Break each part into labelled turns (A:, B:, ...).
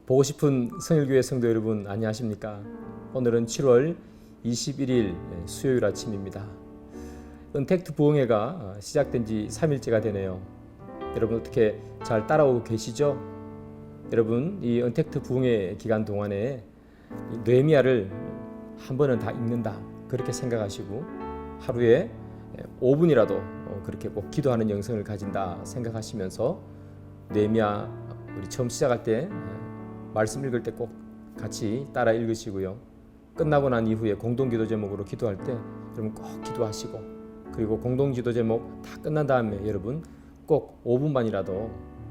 A: 보고 싶은 성일교회 성도 여러분 안녕하십니까? 오늘은 7월 21일 수요일 아침입니다. 은택트 부흥회가 시작된 지 3일째가 되네요. 여러분 어떻게 잘 따라오고 계시죠? 여러분 이 은택트 부흥회 기간 동안에 느헤미야를 한 번은 다 읽는다 그렇게 생각하시고 하루에 5분이라도 그렇게 꼭 기도하는 영성을 가진다 생각하시면서 느헤미야 우리 처음 시작할 때 말씀 읽을 때 꼭 같이 따라 읽으시고요. 끝나고 난 이후에 공동기도 제목으로 기도할 때 여러분 꼭 기도하시고, 그리고 공동기도 제목 다 끝난 다음에 여러분 꼭 5분만이라도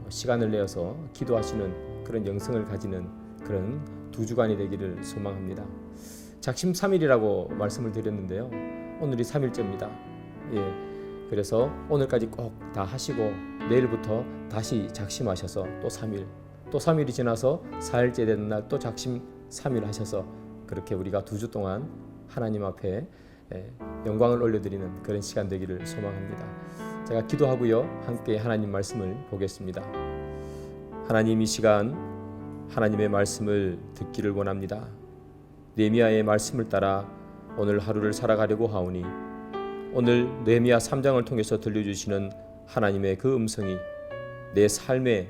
A: 시간을 내어서 기도하시는 그런 영성을 가지는 그런 2주간이 되기를 소망합니다. 작심 3일이라고 말씀을 드렸는데요. 오늘이 3일째입니다. 그래서 오늘까지 꼭 다 하시고 내일부터 다시 작심하셔서 또 3일, 또 3일이 지나서 4일째 되는 날 또 작심 3일 하셔서 그렇게 우리가 2주 동안 하나님 앞에 영광을 올려드리는 그런 시간 되기를 소망합니다. 제가 기도하고요. 함께 하나님 말씀을 보겠습니다. 하나님, 이 시간 하나님의 말씀을 듣기를 원합니다. 느헤미야의 말씀을 따라 오늘 하루를 살아가려고 하오니 오늘 느헤미야 3장을 통해서 들려주시는 하나님의 그 음성이 내 삶의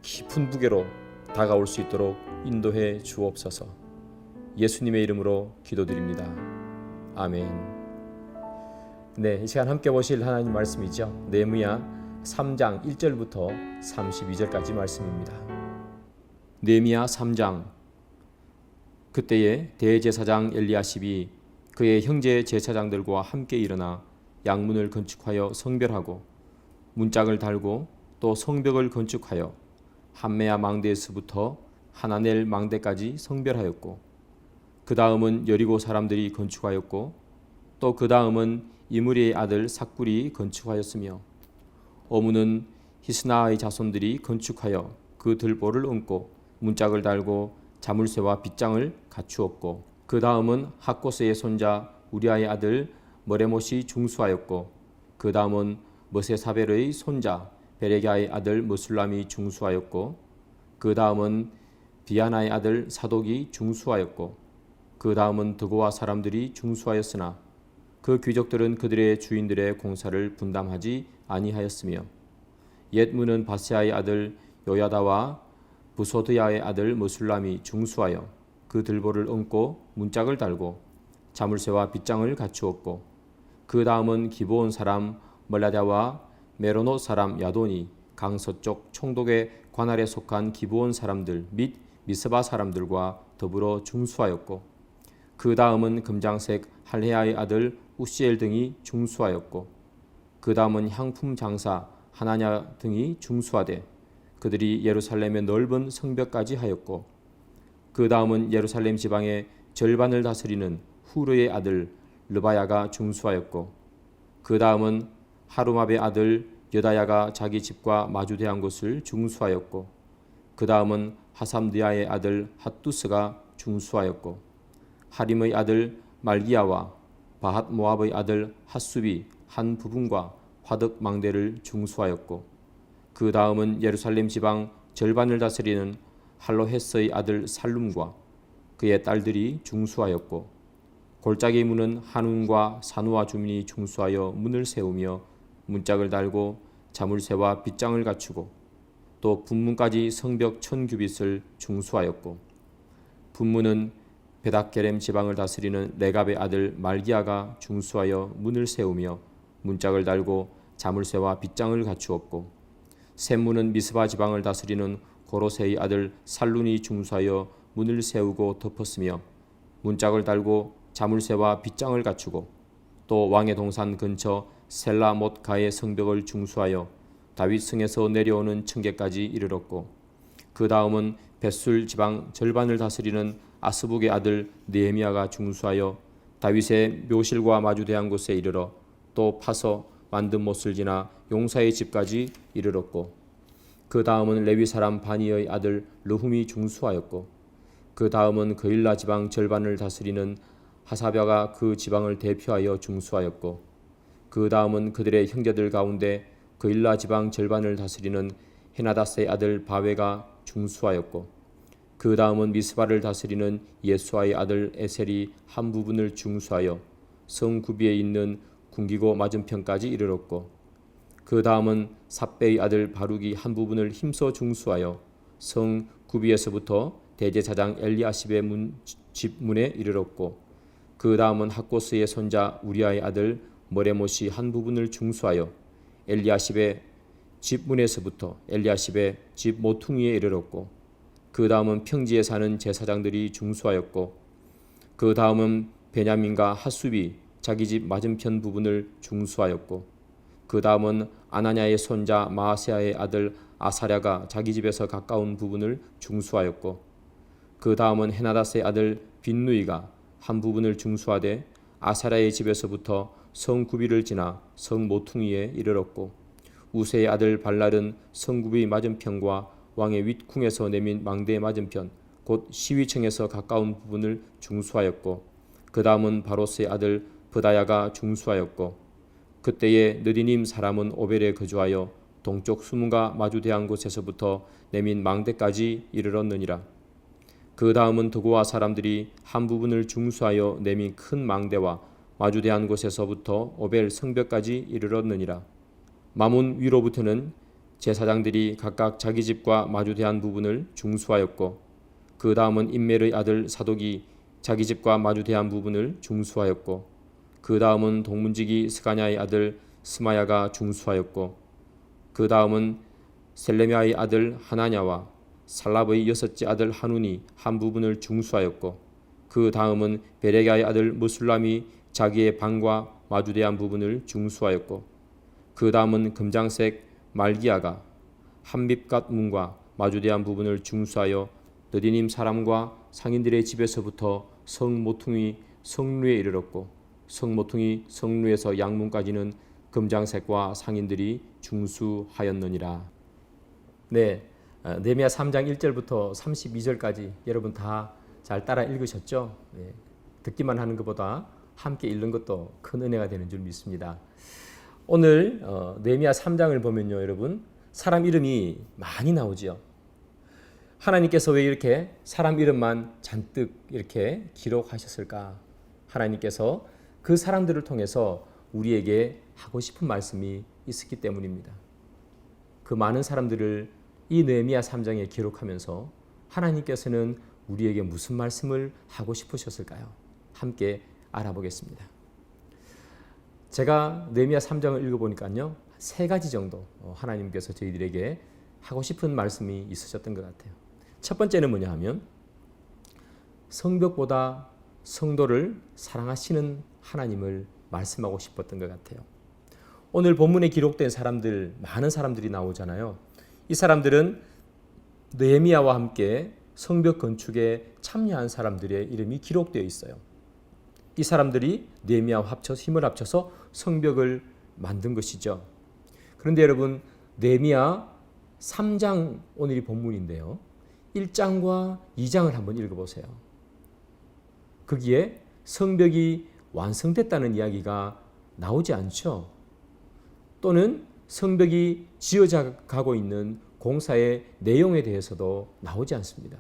A: 깊은 무게로 다가올 수 있도록 인도해 주옵소서. 예수님의 이름으로 기도드립니다. 아멘. 네, 이 시간 함께 보실 하나님 말씀이죠. 느헤미야 3장 1절부터 32절까지 말씀입니다. 느헤미야 3장. 그때에 대제사장 엘리야십이 그의 형제 제사장들과 함께 일어나 양문을 건축하여 성별하고 문짝을 달고 또 성벽을 건축하여 함메야 망대에서부터 하나넬 망대까지 성별하였고, 그 다음은 여리고 사람들이 건축하였고, 또 그 다음은 이므리의 아들 삭굴이 건축하였으며, 어무는 히스나의 자손들이 건축하여 그 들보를 얹고 문짝을 달고 자물쇠와 빗장을 갖추었고, 그 다음은 학고스의 손자 우리아의 아들 머레못이 중수하였고, 그 다음은 머세사벨의 손자 베레갸의 아들 머술람이 중수하였고, 그 다음은 비아나의 아들 사독이 중수하였고, 그 다음은 드고와 사람들이 중수하였으나 그 귀족들은 그들의 주인들의 공사를 분담하지 아니하였으며, 옛 문은 바세아의 아들 요야다와 부소드야의 아들 머술람이 중수하여 그 들보를 얹고 문짝을 달고 자물쇠와 빗장을 갖추었고, 그 다음은 기브온 사람 멀라다와 메로노 사람 야돈이 강서쪽 총독의 관할에 속한 기브온 사람들 및 미스바 사람들과 더불어 중수하였고, 그 다음은 금장색 할헤아의 아들 우시엘 등이 중수하였고, 그 다음은 향품 장사 하나냐 등이 중수하되 그들이 예루살렘의 넓은 성벽까지 하였고, 그 다음은 예루살렘 지방의 절반을 다스리는 후르의 아들 르바야가 중수하였고, 그 다음은 하루마베 아들 여다야가 자기 집과 마주대한 곳을 중수하였고, 그 다음은 하삼드야의 아들 핫두스가 중수하였고, 하림의 아들 말기야와 바핫 모압의 아들 핫수비 한 부분과 화덕 망대를 중수하였고, 그 다음은 예루살렘 지방 절반을 다스리는 할로헤스의 아들 살룸과 그의 딸들이 중수하였고, 골짜기 문은 한운과 사누아 주민이 중수하여 문을 세우며 문짝을 달고 자물쇠와 빗장을 갖추고, 또 분문까지 성벽 1000규빗을 중수하였고, 분문은 베닥게렘 지방을 다스리는 레갑의 아들 말기야가 중수하여 문을 세우며 문짝을 달고 자물쇠와 빗장을 갖추었고, 샘문은 미스바 지방을 다스리는 고로세의 아들 살룬이 중수하여 문을 세우고 덮었으며 문짝을 달고 자물쇠와 빗장을 갖추고, 또 왕의 동산 근처 셀라못가의 성벽을 중수하여 다윗 성에서 내려오는 층계까지 이르렀고, 그 다음은 벳술 지방 절반을 다스리는 아스북의 아들 느헤미야가 중수하여 다윗의 묘실과 마주대한 곳에 이르러 또 파서 만든 못을 지나 용사의 집까지 이르렀고, 그 다음은 레위 사람 바니의 아들 르훔이 중수하였고, 그 다음은 그일라 지방 절반을 다스리는 하사벼가 그 지방을 대표하여 중수하였고, 그 다음은 그들의 형제들 가운데 그일라 지방 절반을 다스리는 헤나다스의 아들 바웨가 중수하였고, 그 다음은 미스바를 다스리는 예수아의 아들 에셀이 한 부분을 중수하여 성 구비에 있는 궁기고 맞은편까지 이르렀고, 그 다음은 삽배의 아들 바룩이 한 부분을 힘써 중수하여 성 구비에서부터 대제사장 엘리아십의 집 문에 이르렀고, 그 다음은 학고스의 손자 우리아의 아들 머레못이 한 부분을 중수하여 엘리아십의 집 문에서부터 엘리아십의 집 모퉁이에 이르렀고, 그 다음은 평지에 사는 제사장들이 중수하였고, 그 다음은 베냐민과 핫숲이 자기 집 맞은편 부분을 중수하였고, 그 다음은 아나냐의 손자 마아세아의 아들 아사랴가 자기 집에서 가까운 부분을 중수하였고, 그 다음은 헤나닷의 아들 빈누이가 한 부분을 중수하되 아사랴의 집에서부터 성 구비를 지나 성 모퉁이에 이르렀고, 우세의 아들 발랄은 성구비 맞은편과 왕의 윗궁에서 내민 망대 맞은편 곧 시위층에서 가까운 부분을 중수하였고, 그 다음은 바로스의 아들 브다야가 중수하였고, 그때에 느디님 사람은 오벨에 거주하여 동쪽 수문과 마주대한 곳에서부터 내민 망대까지 이르렀느니라. 그 다음은 드고아 사람들이 한 부분을 중수하여 내민 큰 망대와 마주대한 곳에서부터 오벨 성벽까지 이르렀느니라. 마문 위로부터는 제사장들이 각각 자기 집과 마주대한 부분을 중수하였고, 그 다음은 임멜의 아들 사독이 자기 집과 마주대한 부분을 중수하였고, 그 다음은 동문지기 스가냐의 아들 스마야가 중수하였고, 그 다음은 셀레미아의 아들 하나냐와 살랍의 여섯째 아들 하눈이 한 부분을 중수하였고, 그 다음은 베레가의 아들 무술람이 자기의 방과 마주대한 부분을 중수하였고, 그 다음은 금장색 말기야가 한밉갓 문과 마주대한 부분을 중수하여 느디님 사람과 상인들의 집에서부터 성 모퉁이 성루에 이르렀고, 성 모퉁이 성루에서 양문까지는 금장색과 상인들이 중수하였느니라. 네, 느헤미야 3장 1절부터 32절까지 여러분 다 잘 따라 읽으셨죠? 네, 듣기만 하는 것보다 함께 읽는 것도 큰 은혜가 되는 줄 믿습니다. 오늘 느헤미야 3장을 보면요, 여러분 사람 이름이 많이 나오죠. 하나님께서 왜 이렇게 사람 이름만 잔뜩 이렇게 기록하셨을까? 하나님께서 그 사람들을 통해서 우리에게 하고 싶은 말씀이 있었기 때문입니다. 그 많은 사람들을 이 느헤미야 3장에 기록하면서 하나님께서는 우리에게 무슨 말씀을 하고 싶으셨을까요? 함께 알아보겠습니다. 제가 느헤미야 3장을 읽어보니까요, 세 가지 정도 하나님께서 저희들에게 하고 싶은 말씀이 있으셨던 것 같아요. 첫 번째는 뭐냐 하면 성벽보다 성도를 사랑하시는 하나님을 말씀하고 싶었던 것 같아요. 오늘 본문에 기록된 사람들, 많은 사람들이 나오잖아요. 이 사람들은 느헤미야와 함께 성벽 건축에 참여한 사람들의 이름이 기록되어 있어요. 이 사람들이 느헤미야와 합쳐서 힘을 합쳐서 성벽을 만든 것이죠. 그런데 여러분, 느헤미야 3장 오늘이 본문인데요. 1장과 2장을 한번 읽어보세요. 거기에 성벽이 완성됐다는 이야기가 나오지 않죠. 또는 성벽이 지어져 가고 있는 공사의 내용에 대해서도 나오지 않습니다.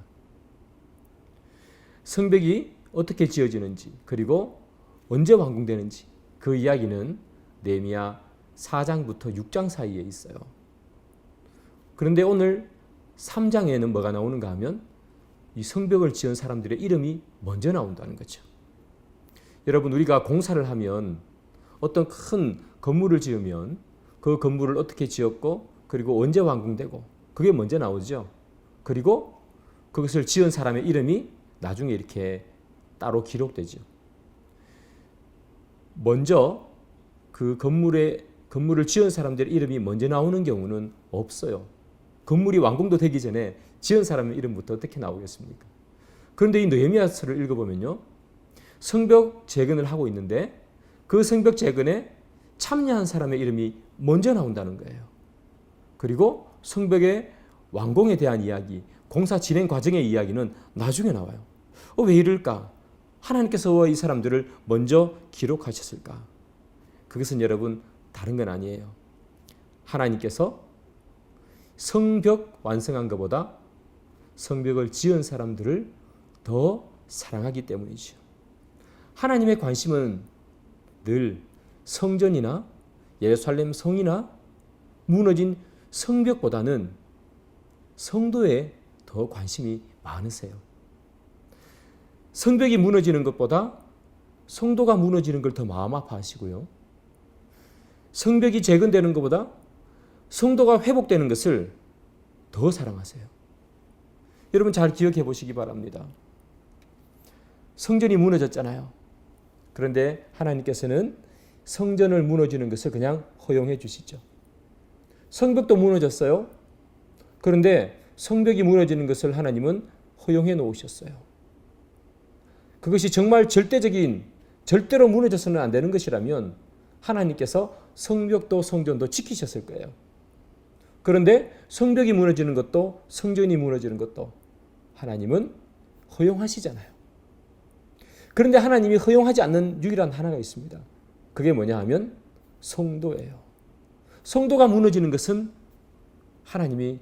A: 성벽이 어떻게 지어지는지, 그리고 언제 완공되는지 그 이야기는 느헤미야 4장부터 6장 사이에 있어요. 그런데 오늘 3장에는 뭐가 나오는가 하면 이 성벽을 지은 사람들의 이름이 먼저 나온다는 거죠. 여러분, 우리가 공사를 하면 어떤 큰 건물을 지으면 그 건물을 어떻게 지었고 그리고 언제 완공되고 그게 먼저 나오죠. 그리고 그것을 지은 사람의 이름이 나중에 이렇게 따로 기록되죠. 먼저 그 건물을 지은 사람들의 이름이 먼저 나오는 경우는 없어요. 건물이 완공도 되기 전에 지은 사람의 이름부터 어떻게 나오겠습니까? 그런데 이 느헤미야서를 읽어보면요, 성벽 재건을 하고 있는데 그 성벽 재건에 참여한 사람의 이름이 먼저 나온다는 거예요. 그리고 성벽의 완공에 대한 이야기, 공사 진행 과정의 이야기는 나중에 나와요. 왜 이럴까? 하나님께서 왜 이 사람들을 먼저 기록하셨을까? 그것은 여러분 다른 건 아니에요. 하나님께서 성벽 완성한 것보다 성벽을 지은 사람들을 더 사랑하기 때문이죠. 하나님의 관심은 늘 성전이나 예루살렘 성이나 무너진 성벽보다는 성도에 더 관심이 많으세요. 성벽이 무너지는 것보다 성도가 무너지는 걸 더 마음 아파하시고요. 성벽이 재건되는 것보다 성도가 회복되는 것을 더 사랑하세요. 여러분 잘 기억해 보시기 바랍니다. 성전이 무너졌잖아요. 그런데 하나님께서는 성전을 무너지는 것을 그냥 허용해 주시죠. 성벽도 무너졌어요. 그런데 성벽이 무너지는 것을 하나님은 허용해 놓으셨어요. 그것이 정말 절대로 무너져서는 안 되는 것이라면 하나님께서 성벽도 성전도 지키셨을 거예요. 그런데 성벽이 무너지는 것도 성전이 무너지는 것도 하나님은 허용하시잖아요. 그런데 하나님이 허용하지 않는 유일한 하나가 있습니다. 그게 뭐냐 하면 성도예요. 성도가 무너지는 것은 하나님이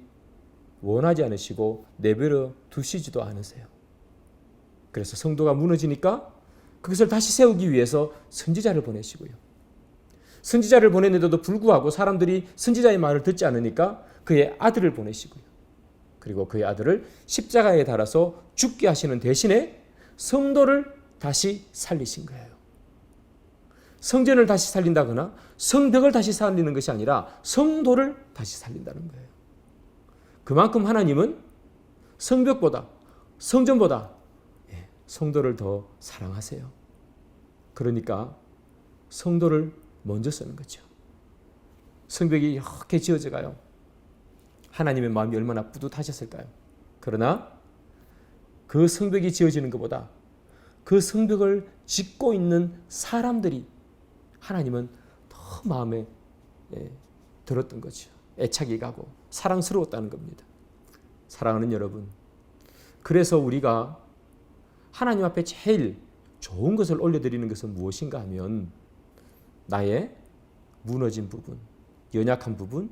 A: 원하지 않으시고 내버려 두시지도 않으세요. 그래서 성도가 무너지니까 그것을 다시 세우기 위해서 선지자를 보내시고요. 선지자를 보냈는데도 불구하고 사람들이 선지자의 말을 듣지 않으니까 그의 아들을 보내시고요. 그리고 그의 아들을 십자가에 달아서 죽게 하시는 대신에 성도를 다시 살리신 거예요. 성전을 다시 살린다거나 성벽을 다시 살리는 것이 아니라 성도를 다시 살린다는 거예요. 그만큼 하나님은 성벽보다 성전보다 성도를 더 사랑하세요. 그러니까 성도를 먼저 쓰는 거죠. 성벽이 이렇게 지어져 가요. 하나님의 마음이 얼마나 뿌듯하셨을까요? 그러나 그 성벽이 지어지는 것보다 그 성벽을 짓고 있는 사람들이 하나님은 더 마음에 들었던 거죠. 애착이 가고 사랑스러웠다는 겁니다. 사랑하는 여러분, 그래서 우리가 하나님 앞에 제일 좋은 것을 올려드리는 것은 무엇인가 하면 나의 무너진 부분, 연약한 부분,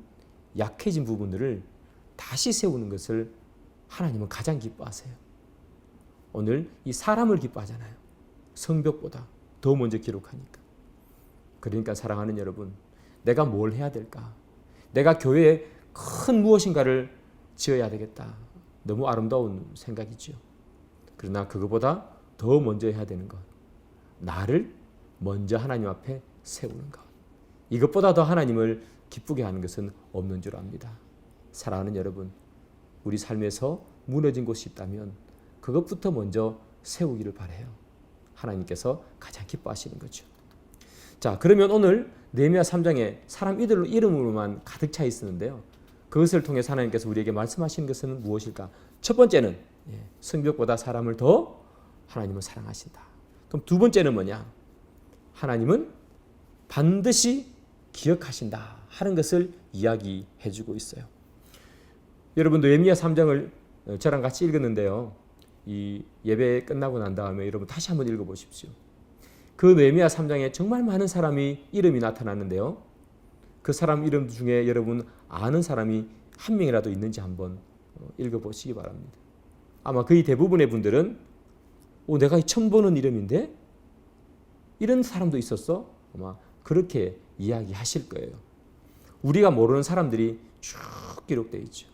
A: 약해진 부분들을 다시 세우는 것을 하나님은 가장 기뻐하세요. 오늘 이 사람을 기뻐하잖아요. 성벽보다 더 먼저 기록하니까. 그러니까 사랑하는 여러분, 내가 뭘 해야 될까? 내가 교회에 큰 무엇인가를 지어야 되겠다. 너무 아름다운 생각이죠. 그러나 그것보다 더 먼저 해야 되는 것, 나를 먼저 하나님 앞에 세우는 것, 이것보다 더 하나님을 기쁘게 하는 것은 없는 줄 압니다. 사랑하는 여러분, 우리 삶에서 무너진 곳이 있다면 그것부터 먼저 세우기를 바라요. 하나님께서 가장 기뻐하시는 거죠. 자, 그러면 오늘 느헤미야 3장에 사람 이름으로만 가득 차 있었는데요. 그것을 통해서 하나님께서 우리에게 말씀하시는 것은 무엇일까? 첫 번째는 성벽보다 사람을 더 하나님은 사랑하신다. 그럼 두 번째는 뭐냐? 하나님은 반드시 기억하신다 하는 것을 이야기해 주고 있어요. 여러분 느헤미야 3장을 저랑 같이 읽었는데요. 이 예배 끝나고 난 다음에 여러분 다시 한번 읽어보십시오. 그 느헤미야 3장에 정말 많은 사람이 이름이 나타나는데요. 그 사람 이름 중에 여러분 아는 사람이 한 명이라도 있는지 한번 읽어보시기 바랍니다. 아마 거의 대부분의 분들은 내가 처음 보는 이름인데 이런 사람도 있었어? 아마 그렇게 이야기하실 거예요. 우리가 모르는 사람들이 쭉 기록되어 있죠.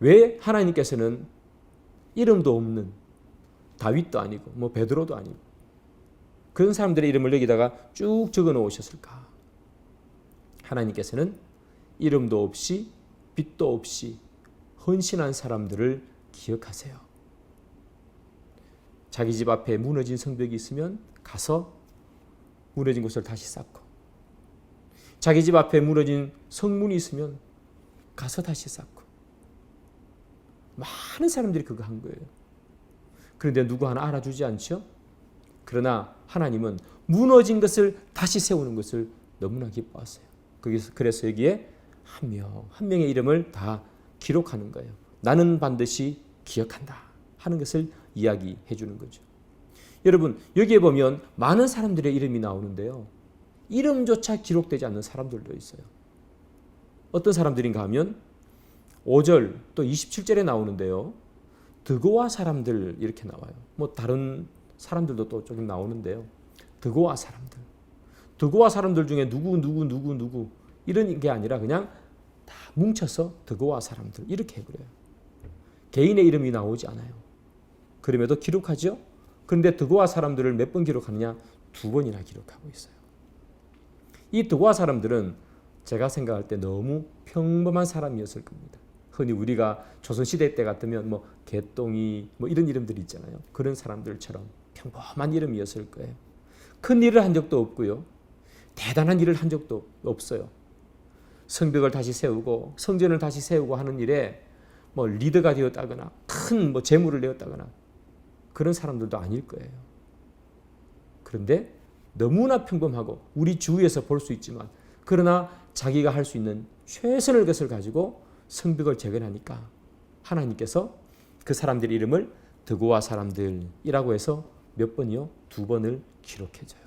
A: 왜 하나님께서는 이름도 없는 다윗도 아니고 베드로도 아니고 그런 사람들의 이름을 여기다가 쭉 적어 놓으셨을까? 하나님께서는 이름도 없이 빛도 없이 헌신한 사람들을 기억하세요. 자기 집 앞에 무너진 성벽이 있으면 가서 무너진 곳을 다시 쌓고, 자기 집 앞에 무너진 성문이 있으면 가서 다시 쌓고, 많은 사람들이 그거 한 거예요. 그런데 누구 하나 알아주지 않죠? 그러나 하나님은 무너진 것을 다시 세우는 것을 너무나 기뻐하세요. 그래서 여기에 한 명의 이름을 다 기록하는 거예요. 나는 반드시 기억한다 하는 것을 이야기해 주는 거죠. 여러분 여기에 보면 많은 사람들의 이름이 나오는데요. 이름조차 기록되지 않는 사람들도 있어요. 어떤 사람들인가 하면 5절 또 27절에 나오는데요. 드고아 사람들 이렇게 나와요. 뭐 다른 사람들도 또 조금 나오는데요. 드고아 사람들. 드고아 사람들 중에 누구 이런 게 아니라 그냥 다 뭉쳐서 드고아 사람들 이렇게 해버려요. 개인의 이름이 나오지 않아요. 그럼에도 기록하죠. 그런데 드고아 사람들을 몇 번 기록하느냐? 2번이나 기록하고 있어요. 이 드고아 사람들은 제가 생각할 때 너무 평범한 사람이었을 겁니다. 흔히 우리가 조선시대 때 같으면 뭐 개똥이 뭐 이런 이름들이 있잖아요. 그런 사람들처럼 평범한 이름이었을 거예요. 큰 일을 한 적도 없고요. 대단한 일을 한 적도 없어요. 성벽을 다시 세우고 성전을 다시 세우고 하는 일에 뭐 리더가 되었다거나 큰 뭐 재물을 내었다거나 그런 사람들도 아닐 거예요. 그런데 너무나 평범하고 우리 주위에서 볼 수 있지만 그러나 자기가 할 수 있는 최선의 것을 가지고 성벽을 재건하니까 하나님께서 그 사람들의 이름을 드고아 사람들이라고 해서 몇 번이요? 2번을 기록해줘요.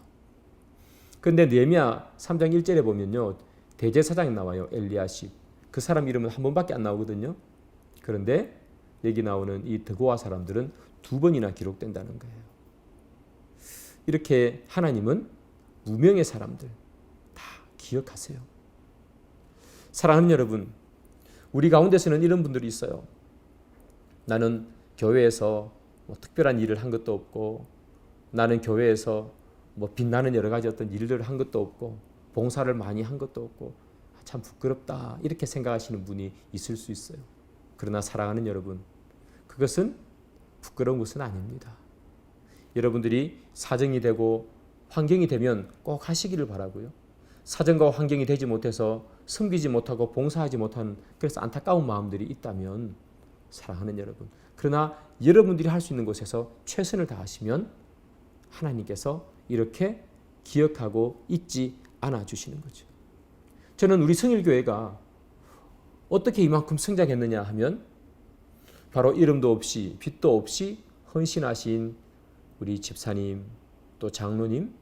A: 그런데 느헤미야 3장 1절에 보면요. 대제사장이 나와요. 엘리야십. 그 사람 이름은 한 번밖에 안 나오거든요. 그런데 여기 나오는 이 드고아 사람들은 2번이나 기록된다는 거예요. 이렇게 하나님은 무명의 사람들 다 기억하세요. 사랑하는 여러분, 우리 가운데서는 이런 분들이 있어요. 나는 교회에서 뭐 특별한 일을 한 것도 없고 나는 교회에서 뭐 빛나는 여러 가지 어떤 일들을 한 것도 없고 봉사를 많이 한 것도 없고 참 부끄럽다 이렇게 생각하시는 분이 있을 수 있어요. 그러나 사랑하는 여러분, 그것은 부끄러운 것은 아닙니다. 여러분들이 사정이 되고 환경이 되면 꼭 하시기를 바라고요. 사정과 환경이 되지 못해서 섬기지 못하고 봉사하지 못하는 그래서 안타까운 마음들이 있다면 사랑하는 여러분, 그러나 여러분들이 할 수 있는 곳에서 최선을 다하시면 하나님께서 이렇게 기억하고 잊지 않아 주시는 거죠. 저는 우리 성일교회가 어떻게 이만큼 성장했느냐 하면 바로 이름도 없이 빛도 없이 헌신하신 우리 집사님, 또 장로님,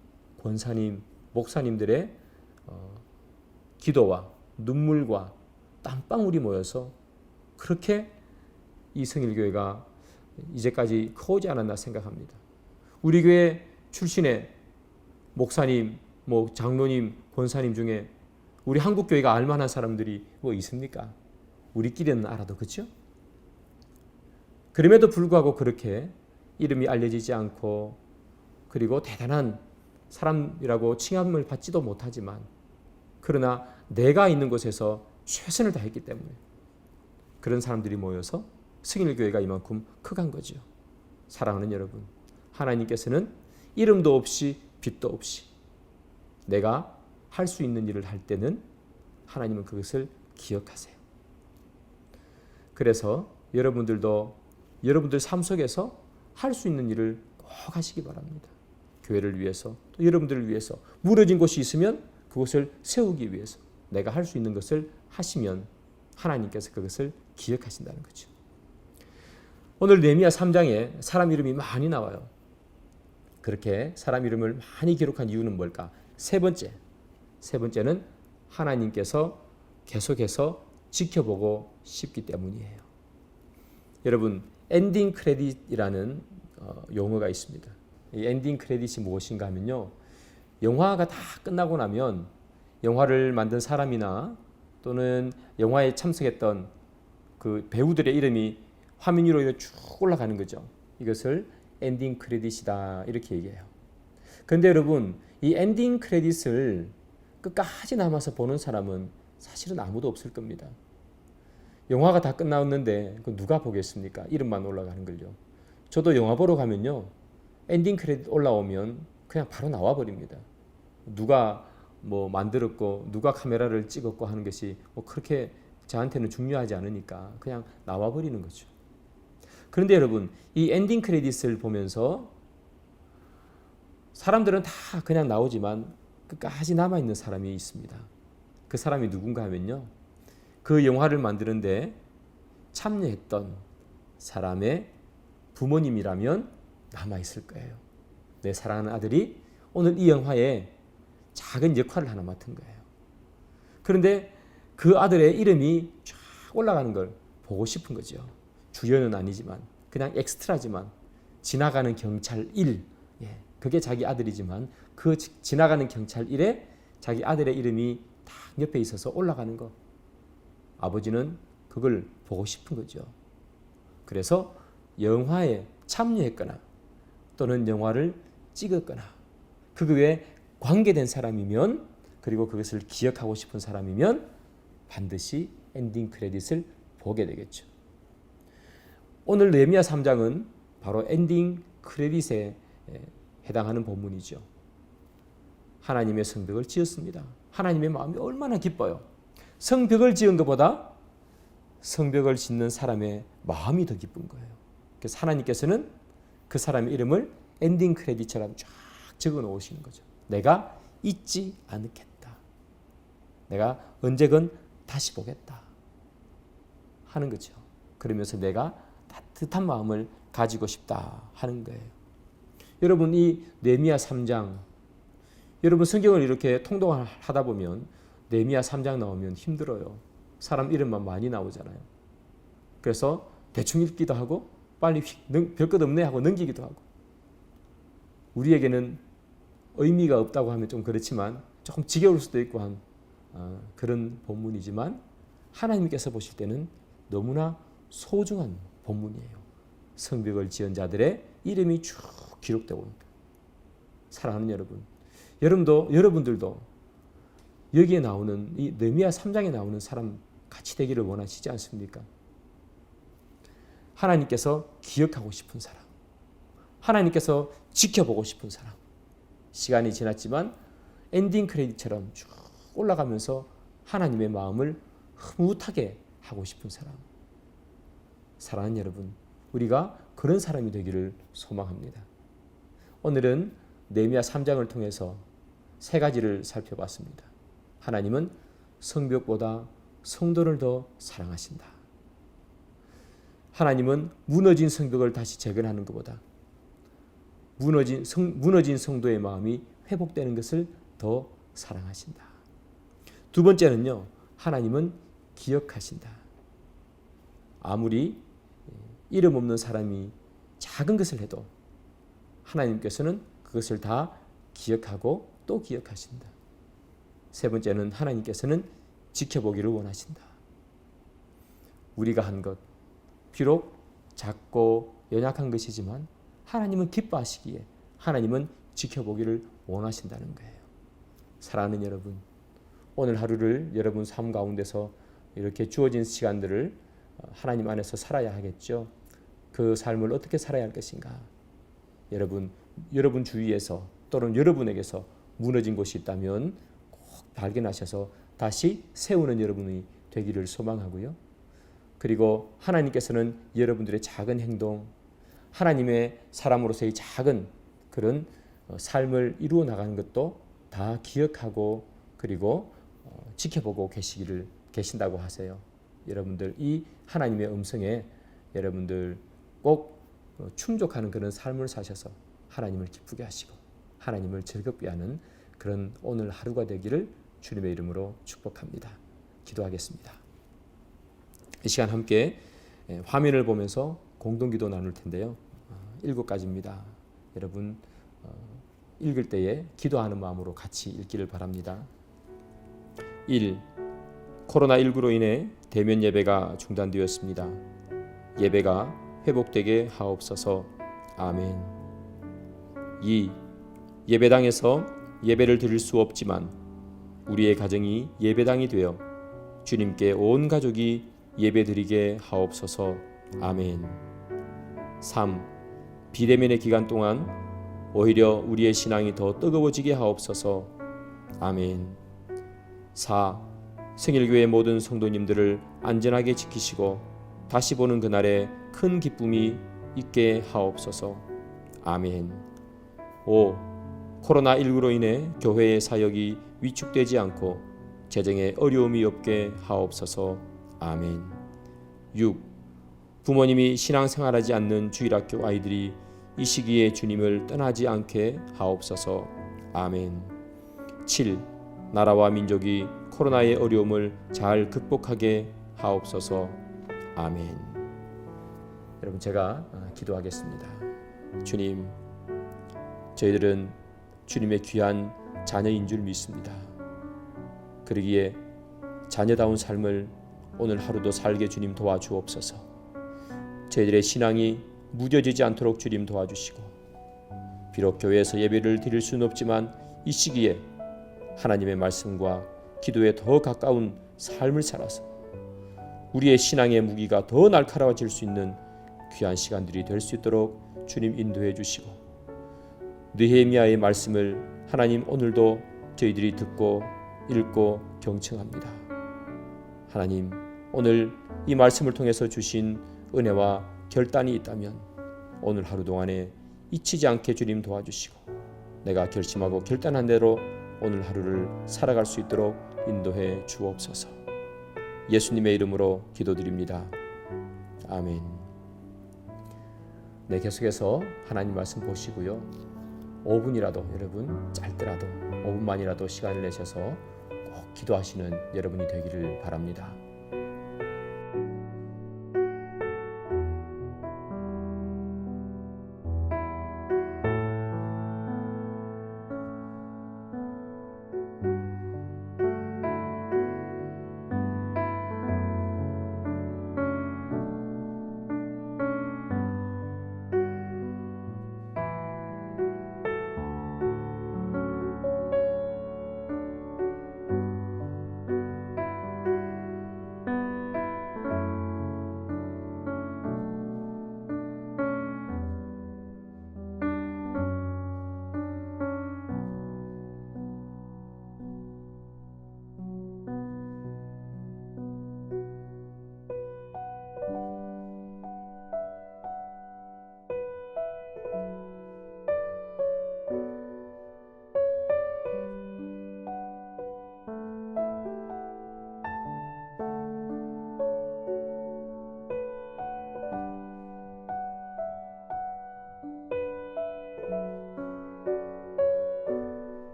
A: 권사님, 목사님들의 기도와 눈물과 땀방울이 모여서 그렇게 이 성일교회가 이제까지 커오지 않았나 생각합니다. 우리 교회 출신의 목사님, 뭐 장로님, 권사님 중에 우리 한국교회가 알만한 사람들이 뭐 있습니까? 우리끼리는 알아도 그렇죠? 그럼에도 불구하고 그렇게 이름이 알려지지 않고 그리고 대단한 사람이라고 칭함을 받지도 못하지만 그러나 내가 있는 곳에서 최선을 다했기 때문에 그런 사람들이 모여서 성일교회가 이만큼 커간 거죠. 사랑하는 여러분, 하나님께서는 이름도 없이 빛도 없이 내가 할 수 있는 일을 할 때는 하나님은 그것을 기억하세요. 그래서 여러분들도 여러분들 삶 속에서 할 수 있는 일을 꼭 하시기 바랍니다. 교회를 위해서 또 여러분들을 위해서 무너진 곳이 있으면 그곳을 세우기 위해서 내가 할 수 있는 것을 하시면 하나님께서 그것을 기억하신다는 거죠. 오늘 느헤미야 3장에 사람 이름이 많이 나와요. 그렇게 사람 이름을 많이 기록한 이유는 뭘까? 세 번째는 하나님께서 계속해서 지켜보고 싶기 때문이에요. 여러분, 엔딩 크레딧이라는 용어가 있습니다. 이 엔딩 크레딧이 무엇인가 하면요. 영화가 다 끝나고 나면 영화를 만든 사람이나 또는 영화에 참석했던 그 배우들의 이름이 화면 위로 쭉 올라가는 거죠. 이것을 엔딩 크레딧이다 이렇게 얘기해요. 그런데 여러분, 이 엔딩 크레딧을 끝까지 남아서 보는 사람은 사실은 아무도 없을 겁니다. 영화가 다 끝났는데 누가 보겠습니까? 이름만 올라가는 걸요. 저도 영화 보러 가면요. 엔딩 크레딧 올라오면 그냥 바로 나와버립니다. 누가 뭐 만들었고 누가 카메라를 찍었고 하는 것이 뭐 그렇게 저한테는 중요하지 않으니까 그냥 나와버리는 거죠. 그런데 여러분, 이 엔딩 크레딧을 보면서 사람들은 다 그냥 나오지만 끝까지 남아있는 사람이 있습니다. 그 사람이 누군가 하면요. 그 영화를 만드는데 참여했던 사람의 부모님이라면 남아있을 거예요. 내 사랑하는 아들이 오늘 이 영화에 작은 역할을 하나 맡은 거예요. 그런데 그 아들의 이름이 쫙 올라가는 걸 보고 싶은 거죠. 주연은 아니지만 그냥 엑스트라지만 지나가는 경찰 1, 그게 자기 아들이지만 그 지나가는 경찰 1에 자기 아들의 이름이 딱 옆에 있어서 올라가는 거. 아버지는 그걸 보고 싶은 거죠. 그래서 영화에 참여했거나 또는 영화를 찍었거나 그거에 관계된 사람이면 그리고 그것을 기억하고 싶은 사람이면 반드시 엔딩 크레딧을 보게 되겠죠. 오늘 느헤미야 3장은 바로 엔딩 크레딧에 해당하는 본문이죠. 하나님의 성벽을 지었습니다. 하나님의 마음이 얼마나 기뻐요. 성벽을 지은 것보다 성벽을 짓는 사람의 마음이 더 기쁜 거예요. 그래서 하나님께서는 그 사람의 이름을 엔딩 크레딧처럼 쫙 적어 놓으시는 거죠. 내가 잊지 않겠다. 내가 언제건 다시 보겠다 하는 거죠. 그러면서 내가 따뜻한 마음을 가지고 싶다 하는 거예요. 여러분 이 느헤미야 3장 여러분 성경을 이렇게 통독하다 보면 느헤미야 3장 나오면 힘들어요. 사람 이름만 많이 나오잖아요. 그래서 대충 읽기도 하고 빨리 별것 없네 하고 넘기기도 하고 우리에게는 의미가 없다고 하면 좀 그렇지만 조금 지겨울 수도 있고 한 그런 본문이지만 하나님께서 보실 때는 너무나 소중한 본문이에요. 성벽을 지은 자들의 이름이 쭉 기록되고 있습니다. 사랑하는 여러분들도 여기에 나오는 이 느헤미야 3장에 나오는 사람 같이 되기를 원하시지 않습니까? 하나님께서 기억하고 싶은 사람, 하나님께서 지켜보고 싶은 사람, 시간이 지났지만 엔딩 크레딧처럼 쭉 올라가면서 하나님의 마음을 흐뭇하게 하고 싶은 사람. 사랑하는 여러분, 우리가 그런 사람이 되기를 소망합니다. 오늘은 느헤미야 3장을 통해서 세 가지를 살펴봤습니다. 하나님은 성벽보다 성도를 더 사랑하신다. 하나님은 무너진 성벽을 다시 재건하는 것보다 무너진 성도의 마음이 회복되는 것을 더 사랑하신다. 두 번째는요, 하나님은 기억하신다. 아무리 이름 없는 사람이 작은 것을 해도 하나님께서는 그것을 다 기억하고 또 기억하신다. 세 번째는 하나님께서는 지켜보기를 원하신다. 우리가 한 것, 비록 작고 연약한 것이지만 하나님은 기뻐하시기에 하나님은 지켜보기를 원하신다는 거예요. 사랑하는 여러분, 오늘 하루를 여러분 삶 가운데서 이렇게 주어진 시간들을 하나님 안에서 살아야 하겠죠. 그 삶을 어떻게 살아야 할 것인가? 여러분 주위에서 또는 여러분에게서 무너진 곳이 있다면 꼭 발견하셔서 다시 세우는 여러분이 되기를 소망하고요. 그리고 하나님께서는 여러분들의 작은 행동, 하나님의 사람으로서의 작은 그런 삶을 이루어 나가는 것도 다 기억하고 그리고 지켜보고 계신다고 하세요. 여러분들 이 하나님의 음성에 여러분들 꼭 충족하는 그런 삶을 사셔서 하나님을 기쁘게 하시고 하나님을 즐겁게 하는 그런 오늘 하루가 되기를 주님의 이름으로 축복합니다. 기도하겠습니다. 이 시간 함께 화면을 보면서 공동기도 나눌 텐데요. 7가지입니다. 여러분 읽을 때에 기도하는 마음으로 같이 읽기를 바랍니다. 1. 코로나19로 인해 대면 예배가 중단되었습니다. 예배가 회복되게 하옵소서. 아멘. 2. 예배당에서 예배를 드릴 수 없지만 우리의 가정이 예배당이 되어 주님께 온 가족이 예배드리게 하옵소서. 아멘. 3. 비대면의 기간 동안 오히려 우리의 신앙이 더 뜨거워지게 하옵소서. 아멘. 4. 생일교회 모든 성도님들을 안전하게 지키시고 다시 보는 그날에 큰 기쁨이 있게 하옵소서. 아멘. 5. 코로나19로 인해 교회의 사역이 위축되지 않고 재정에 어려움이 없게 하옵소서. 아멘. 6. 부모님이 신앙생활하지 않는 주일학교 아이들이 이 시기에 주님을 떠나지 않게 하옵소서. 아멘. 7. 나라와 민족이 코로나의 어려움을 잘 극복하게 하옵소서. 아멘. 여러분, 제가 기도하겠습니다. 주님, 저희들은 주님의 귀한 자녀인 줄 믿습니다. 그러기에 자녀다운 삶을 오늘 하루도 살게 주님 도와주옵소서. 저희들의 신앙이 무뎌지지 않도록 주님 도와주시고, 비록 교회에서 예배를 드릴 수는 없지만 이 시기에 하나님의 말씀과 기도에 더 가까운 삶을 살아서 우리의 신앙의 무기가 더 날카로워질 수 있는 귀한 시간들이 될 수 있도록 주님 인도해 주시고, 느헤미야의 말씀을 하나님 오늘도 저희들이 듣고 읽고 경청합니다. 하나님, 오늘 이 말씀을 통해서 주신 은혜와 결단이 있다면 오늘 하루 동안에 잊히지 않게 주님 도와주시고, 내가 결심하고 결단한 대로 오늘 하루를 살아갈 수 있도록 인도해 주옵소서. 예수님의 이름으로 기도드립니다. 아멘. 네, 계속해서 하나님 말씀 보시고요. 5분이라도, 여러분 짧더라도 5분만이라도 시간을 내셔서 꼭 기도하시는 여러분이 되기를 바랍니다.